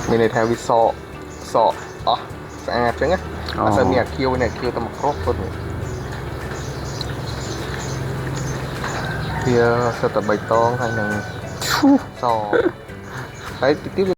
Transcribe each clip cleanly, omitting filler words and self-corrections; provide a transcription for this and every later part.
មានន័យថាវាសអស់ស្អាតអញ្ចឹងណាអត់សូវមានអាខៀវនេះអាខៀវតែមកគ្រាប់គាត់វាសិតតែបៃតងហើយនឹងសហើយទីទៀត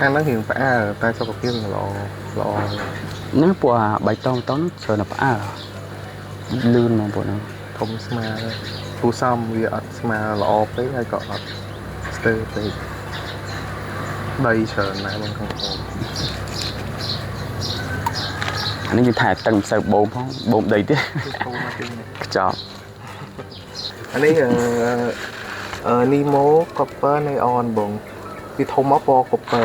ខាងហ្នឹងរៀងផ្អើលតែសុខភាពល្អហ្នឹងពួកបៃតងច្រើនតែផ្អើលលឿនមកពួកហ្នឹងធំស្មើគូសំវាអត់ស្មើល្អពេកហើយក៏អត់ស្ទើរពេកដីច្រើនណាស់បងខាងខ្ញុំអានេះយើងថែតឹងមិនសូវបូមផងបូមដីទេខ្ចប់អានេះនីម៉ូកូពើនៃអនបងវាធំមកពណ៌កូពើ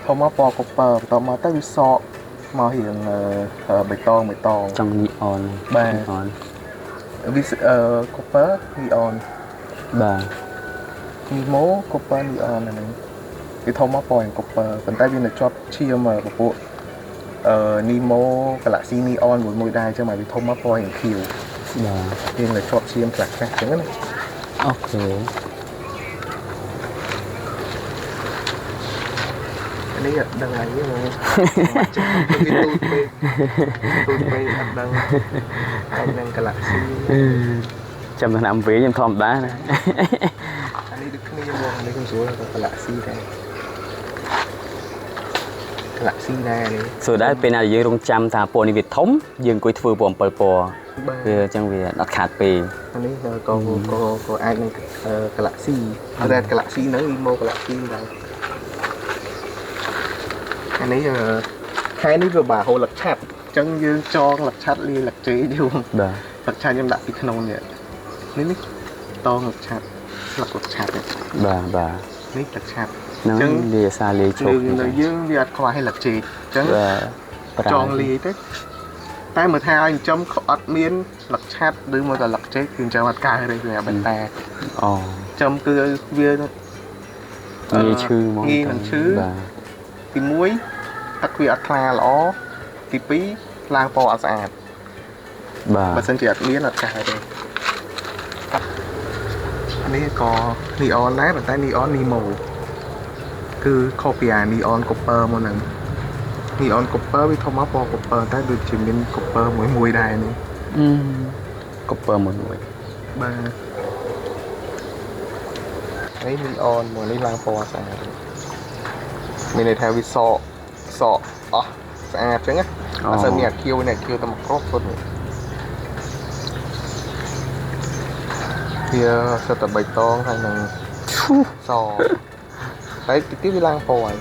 ធំមកពណ៌កូពើបន្តមកទៅវាសក់មករៀងបៃតងចង់នីអនបាទអនវាកូពើនីអនបាទនីម៉ូកូពើនីអនហ្នឹងវាធំមកពណ៌កូពើប៉ុន្តែវានៅជាប់ឈាមពពួកនីម៉ូ Galaxy Neon មួយដែរអញ្ចឹងមកវាធំមកពណ៌រៀងខៀវបាទវានៅជាប់ឈាមខ្លះៗអញ្ចឹងណាអូខេនេះអត់ដឹងអីទេមកចិត្តវាទូចពេកអត់ដឹងហើយនឹង Galaxy ចាំឆ្នាំវិញខ្ញុំធម្មតាណាអានេះដូចគ្នាមកអានេះខ្ញុំស្រួលតែ Galaxy ដែរ Galaxy ដែរនេះស្រួលដែរពេលណាយើងរងចាំថាពណ៌នេះវាធំយើងអង្គុយធ្វើពណ៌7ពណ៌វាអញ្ចឹងវាអត់ខាតពេកអានេះក៏អាចនឹង Galaxy Red Galaxy ហ្នឹង Emo Galaxy ដែរអានេះខែនេះវាបាហូរលឹកឆាត់អញ្ចឹងយើងចងលឹកឆាត់លាយលឹកជេយូរបាទលឹកឆាត់ខ្ញុំដាក់ពីក្នុងនេះនេះតងលឹកឆាត់ស្លឹកលឹកឆាត់បាទនេះលឹកឆាត់អញ្ចឹងលាយសារលាយជោគនៅយើងវាអត់ខ្វះឲ្យលឹកជេយអញ្ចឹងចងលាយទៅតែមើលថាឲ្យចិញ្ចឹមអត់មានលឹកឆាត់ឬមកតែលឹកជេកគឺចិញ្ចឹមអត់កើតទេវាបន្តែអូចិញ្ចឹមគឺវាងាយឈឺហ្មងងាយនឹងឈឺទី1ទឹកវាអត់ថ្លាល្អទី2ឡើងពណ៌អត់ស្អាតបាទបើសិនជាអត់មានអត់កើតទេនេះក៏នីអនដែរប៉ុន្តែនីអននីម៉ូគឺខុសពីអានីអនកូពើមកហ្នឹងនីអនកូពើវាធំមកពណ៌កូពើតែដូចជាមានកូពើមួយដែរនេះកូពើមួយបាទនេះនីអនមួយនេះឡើងពណ៌ស្អាតមានន័យថាវាសក់អស់ស្អាតអញ្ចឹងណាអត់សូវមានអាខៀវនេះអាខៀវតែមកគ្រាប់គាត់វាសិតតែបៃតងហើយនឹងសហើយទីទៀតវាឡើងពណ៌